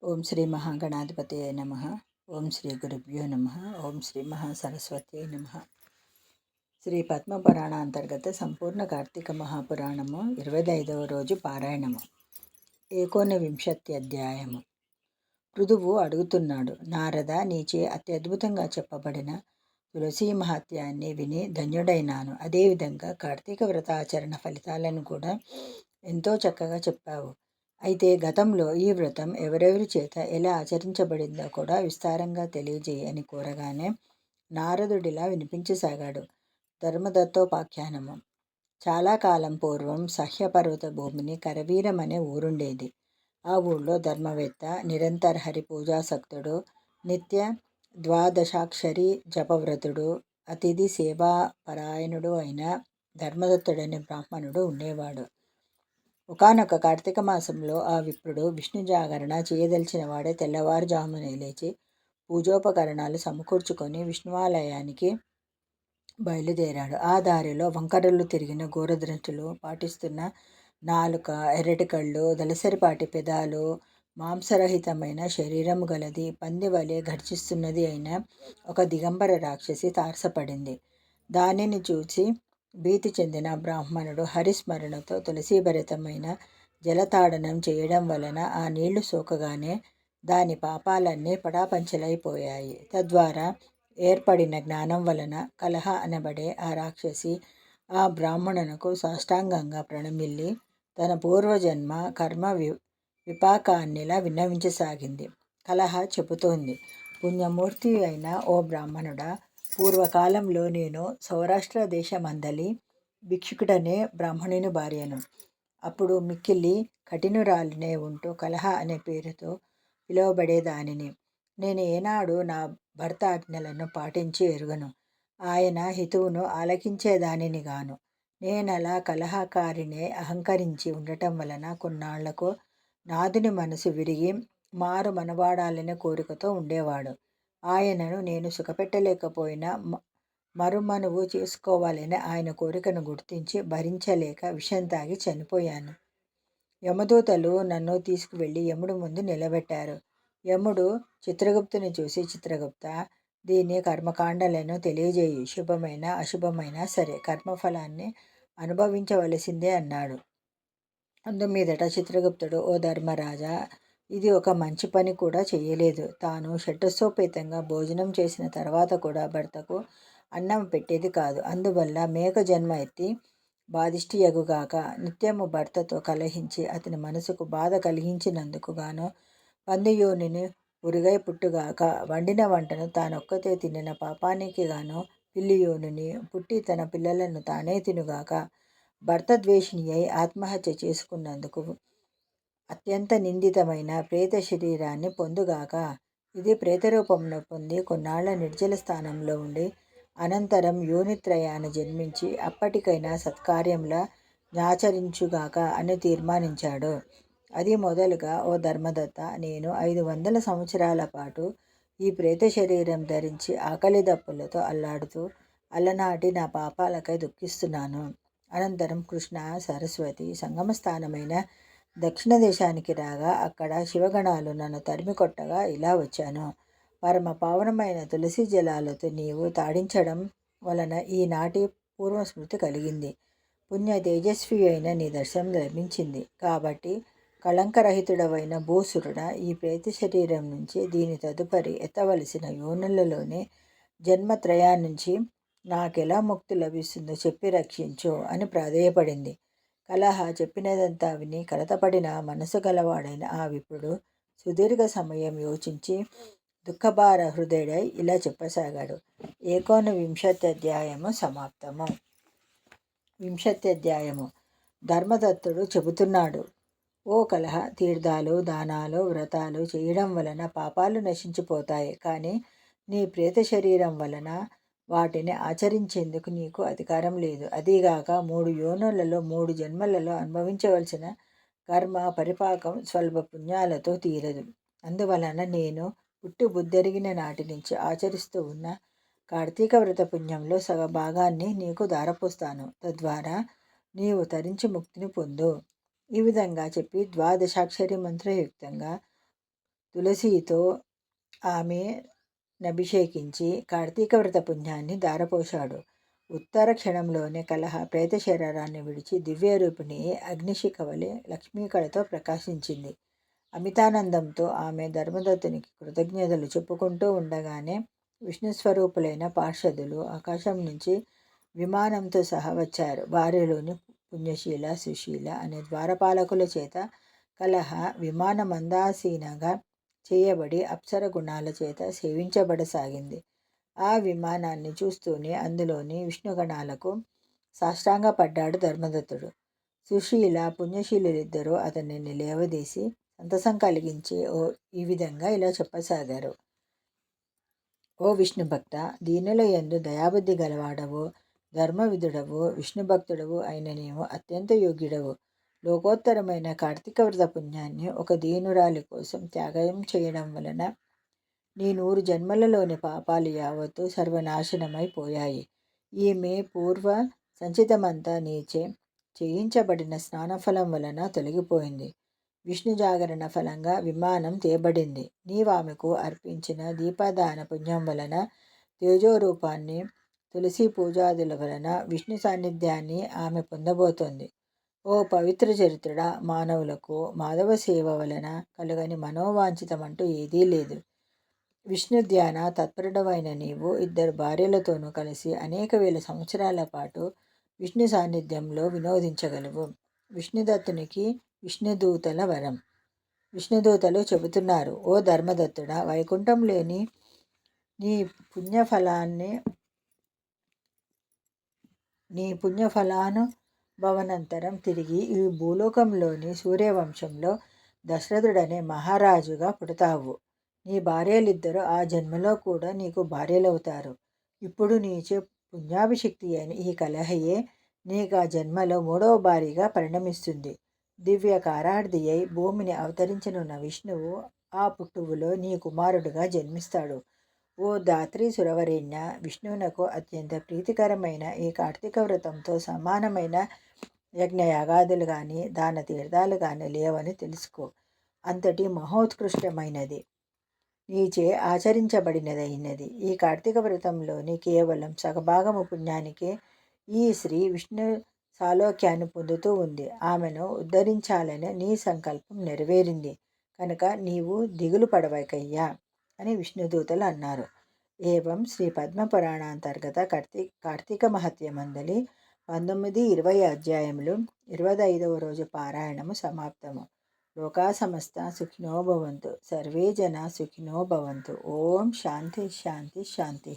ఓం శ్రీ మహాగణాధిపతయే నమ. ఓం శ్రీ గురుభ్యో నమ. ఓం శ్రీ మహాసరస్వత్యై నమ. శ్రీ పద్మపురాణ అంతర్గత సంపూర్ణ కార్తీక మహాపురాణము 25వ రోజు పారాయణము. 19 అధ్యాయము. పృథువు అడుగుతున్నాడు, నారద, నీచే అత్యద్భుతంగా చెప్పబడిన తులసీ మహాత్యాన్ని విని ధన్యుడైనాను. అదేవిధంగా కార్తీక వ్రతాచరణ ఫలితాలను కూడా ఎంతో చక్కగా చెప్పావు. అయితే గతంలో ఈ వ్రతం ఎవరెవరి చేత ఎలా ఆచరించబడిందో కూడా విస్తారంగా తెలియజేయి అని కోరగానే నారదుడిలా వినిపించసాగాడు. ధర్మదత్తోపాఖ్యానము. చాలా కాలం పూర్వం సహ్యపర్వత భూమిని కరవీరం అనే ఊరుండేది. ఆ ఊళ్ళో ధర్మవేత్త, నిరంతర హరి పూజాసక్తుడు, నిత్య ద్వాదశాక్షరి జపవ్రతుడు, అతిథి సేవాపరాయణుడు అయిన ధర్మదత్తుడనే బ్రాహ్మణుడు ఉండేవాడు. ఒకానొక కార్తీక మాసంలో ఆ విప్రుడు విష్ణు జాగరణ చేయదలిచిన వాడే తెల్లవారుజామునే లేచి పూజోపకరణాలు సమకూర్చుకొని విష్ణువాలయానికి బయలుదేరాడు. ఆ దారిలో వంకరలు తిరిగిన ఘోరదృష్టులు పాటిస్తున్న నాలుక, ఎర్రటి కళ్ళు, దళసరిపాటి పెదాలు, మాంసరహితమైన శరీరము గలది, పంది వలె గర్జిస్తున్నది అయిన ఒక దిగంబర రాక్షసి తారసపడింది. దానిని చూసి భీతి చెందిన బ్రాహ్మణుడు హరిస్మరణతో తులసీభరితమైన జలతాడనం చేయడం వలన ఆ నీళ్లు సోకగానే దాని పాపాలన్నీ పటాపంచలైపోయాయి. తద్వారా ఏర్పడిన జ్ఞానం వలన కలహ అనబడే ఆ రాక్షసి ఆ బ్రాహ్మణునకు సాష్టాంగంగా ప్రణమిల్లి తన పూర్వజన్మ కర్మ విపాకాన్నిలా విన్నవించసాగింది. కలహ చెబుతోంది, పుణ్యమూర్తి అయిన ఓ బ్రాహ్మణుడా, పూర్వకాలంలో నేను సౌరాష్ట్ర దేశమందలి భిక్షుకుడనే బ్రాహ్మణుని భార్యను. అప్పుడు మిక్కిలి కఠినురాలినే ఉంటూ కలహ అనే పేరుతో పిలువబడేదానిని. నేను ఏనాడు నా భర్త ఆజ్ఞలను పాటించి ఎరుగను. ఆయన హితువును ఆలకించేదానిని గాను. నేనలా కలహకారినే అహంకరించి ఉండటం వలన కొన్నాళ్లకు నాదుని మనసు విరిగి మారు మనవాడాలనే కోరికతో ఉండేవాడు. ఆయనను నేను సుఖపెట్టలేకపోయినా మరుమనువు చేసుకోవాలని ఆయన కోరికను గుర్తించి భరించలేక విషం తాగి చనిపోయాను. యమదూతలు నన్ను తీసుకువెళ్ళి యముడు ముందు నిలబెట్టారు. యముడు చిత్రగుప్తుని చూసి, చిత్రగుప్త, దీని కర్మకాండలను తెలియజేయి. శుభమైన అశుభమైనా సరే కర్మఫలాన్ని అనుభవించవలసిందే అన్నాడు. అందుమీదట చిత్రగుప్తుడు, ఓ ధర్మరాజా, ఇది ఒక మంచి పని కూడా చేయలేదు. తాను షడ్రసోపేతంగా భోజనం చేసిన తర్వాత కూడా భర్తకు అన్నం పెట్టేది కాదు. అందువల్ల మేక జన్మ ఎత్తి బాధిష్టియగుగాక. నిత్యము భర్తతో కలహించి అతని మనసుకు బాధ కలిగించినందుకు గాను పంది యోనిని ఉరుగై పుట్టుగాక. వండిన వంటను తానొక్కతే తినిన పాపానికి గాను పిల్లి యోనిని పుట్టి తన పిల్లలను తానే తినుగాక. భర్త ద్వేషిణి అయి ఆత్మహత్య చేసుకున్నందుకు అత్యంత నిందితమైన ప్రేత శరీరాన్ని పొందుగాక. ఇది ప్రేతరూపంలో పొంది కొన్నాళ్ల నిర్జల స్థానంలో ఉండి అనంతరం యోనిత్రయాన జన్మించి అప్పటికైనా సత్కార్యంలా ఆచరించుగాక అని తీర్మానించాడు. అది మొదలుగా, ఓ ధర్మదత్త, నేను 500 సంవత్సరాల పాటు ఈ ప్రేత శరీరం ధరించి ఆకలి దప్పులతో అల్లాడుతూ అలనాటి నా పాపాలకై దుఃఖిస్తున్నాను. అనంతరం కృష్ణ సరస్వతి సంగమ స్థానమైన దక్షిణ దేశానికి రాగా అక్కడ శివగణాలు నన్ను తరిమి కొట్టగా ఇలా వచ్చాను. పరమ పావనమైన తులసి జలాలతో నీవు తాడించడం వలన ఈనాటి పూర్వస్మృతి కలిగింది. పుణ్య తేజస్వి అయిన నీ దర్శనం లభించింది. కాబట్టి కళంకరహితుడవైన భూసురుడా, ఈ ప్రేత శరీరం నుంచి దీని తదుపరి ఎత్తవలసిన యోనులలోనే జన్మత్రయాన్నించి నాకెలా ముక్తి లభిస్తుందో చెప్పి రక్షించు అని ప్రాధేయపడింది. కలహ చెప్పినదంతా విని కలతపడిన మనసు గలవాడైన ఆ విప్రుడు సుదీర్ఘ సమయం యోచించి దుఃఖభార హృదయుడై ఇలా చెప్పసాగాడు. 19 అధ్యాయము సమాప్తము. 20 అధ్యాయము. ధర్మదత్తుడు చెబుతున్నాడు, ఓ కలహ, తీర్థాలు, దానాలు, వ్రతాలు చేయడం వలన పాపాలు నశించిపోతాయి. కానీ నీ ప్రేత శరీరం వలన వాటిని ఆచరించేందుకు నీకు అధికారం లేదు. అదీగాక 3 యోనులలో 3 జన్మలలో అనుభవించవలసిన కర్మ పరిపాకం స్వల్ప పుణ్యాలతో తీరదు. అందువలన నేను పుట్టి బుద్ధెరిగిన నాటి నుంచి ఆచరిస్తూ ఉన్న కార్తీక వ్రత పుణ్యంలో సగ భాగాన్ని నీకు ధారపోస్తాను. తద్వారా నీవు తరించి ముక్తిని పొందు. ఈ విధంగా చెప్పి ద్వాదశాక్షరి మంత్రయుక్తంగా తులసితో ఆమె నభిషేకించి కార్తీక వ్రత పుణ్యాన్ని ధారపోశాడు. ఉత్తర క్షణంలోనే కలహ ప్రేత శరీరాన్ని విడిచి దివ్యరూపిణి అగ్నిశిఖ వలె లక్ష్మీకళతో ప్రకాశించింది. అమితానందంతో ఆమె ధర్మదత్తునికి కృతజ్ఞతలు చెప్పుకుంటూ ఉండగానే విష్ణుస్వరూపులైన పార్షదులు ఆకాశం నుంచి విమానంతో సహా వచ్చారు. వారిలోని పుణ్యశీల, సుశీల అనే ద్వారపాలకుల చేత కలహ విమానమందాసీనంగా చేయబడి అప్సర గుణాల చేత సేవించబడసాగింది. ఆ విమానాన్ని చూస్తూనే అందులోని విష్ణుగణాలకు సాష్టాంగపడ్డాడు ధర్మదత్తుడు. సుశీల, పుణ్యశీలులిద్దరూ అతనిని లేవదీసి సంతసం కలిగించి ఈ విధంగా ఇలా చెప్పసాగారు. ఓ విష్ణుభక్త, దీనుల యందు దయాబుద్ధి గలవాడవు, ధర్మవిధుడవు, విష్ణుభక్తుడవు అయిన నీవు అత్యంత యోగ్యుడవు. లోకోత్తరమైన కార్తీక వ్రత పుణ్యాన్ని ఒక దీనురాలి కోసం త్యాగం చేయడం వలన నీ 100 జన్మలలోని పాపాలు యావత్తు సర్వనాశనమైపోయాయి. ఈమె పూర్వ సంచితమంతా నీచే చేయించబడిన స్నానఫలం వలన తొలగిపోయింది. విష్ణు జాగరణ ఫలంగా విమానం తేబడింది. నీవామెకు అర్పించిన దీపదాన పుణ్యం వలన తేజోరూపాన్ని, తులసి పూజాదుల వలన విష్ణు సాన్నిధ్యాన్ని ఆమె పొందబోతోంది. ఓ పవిత్ర చరిత్రుడా, మానవులకు మాధవ సేవ వలన కలుగని మనోవాంఛితమంటూ ఏదీ లేదు. విష్ణు ధ్యాన తత్పరుడవైన నీవు 2 భార్యలతోనూ కలిసి అనేక వేల సంవత్సరాల పాటు విష్ణు సాన్నిధ్యంలో వినోదించగలవు. విష్ణుదత్తునికి విష్ణుదూతల వరం. విష్ణుదూతలు చెబుతున్నారు, ఓ ధర్మదత్తుడా, వైకుంఠంలోని నీ పుణ్యఫలానుభవనంతరం తిరిగి ఈ భూలోకంలోని సూర్యవంశంలో దశరథుడనే మహారాజుగా పుడతావు. నీ భార్యలిద్దరూ ఆ జన్మలో కూడా నీకు భార్యలవుతారు. ఇప్పుడు నీచే పుణ్యాభిషిక్తి అయిన ఈ కలహయే నీకు ఆ జన్మలో 3వ భార్యగా పరిణమిస్తుంది. దివ్య కారార్థి అయి భూమిని అవతరించనున్న విష్ణువు ఆ పుట్టువులో నీ కుమారుడుగా జన్మిస్తాడు. ఓ ధాత్రి సురవరేణ్య, విష్ణువునకు అత్యంత ప్రీతికరమైన ఈ కార్తీక వ్రతంతో సమానమైన యజ్ఞయాగాదులు కానీ దాన తీర్థాలు కానీ లేవని తెలుసుకో. అంతటి మహోత్కృష్టమైనది నీచే ఆచరించబడినదైనది ఈ కార్తీక వ్రతంలోని కేవలం సగభాగము పుణ్యానికే ఈ స్త్రీ విష్ణు సాలోక్యాన్ని పొందుతూ ఉంది. ఆమెను ఉద్ధరించాలని నీ సంకల్పం నెరవేరింది కనుక నీవు దిగులు పడవకయ్యా అని విష్ణుదూతలు అన్నారు. ఏవం శ్రీ పద్మపురాణాంతర్గత కార్తీక మహత్యమందలి 19-20 అధ్యాయములు 25వ రోజు పారాయణము సమాప్తము. లోకా సమస్త సుఖినో భవంతు. సర్వే జనా సుఖినో భవంతు. ఓం శాంతి శాంతి శాంతి.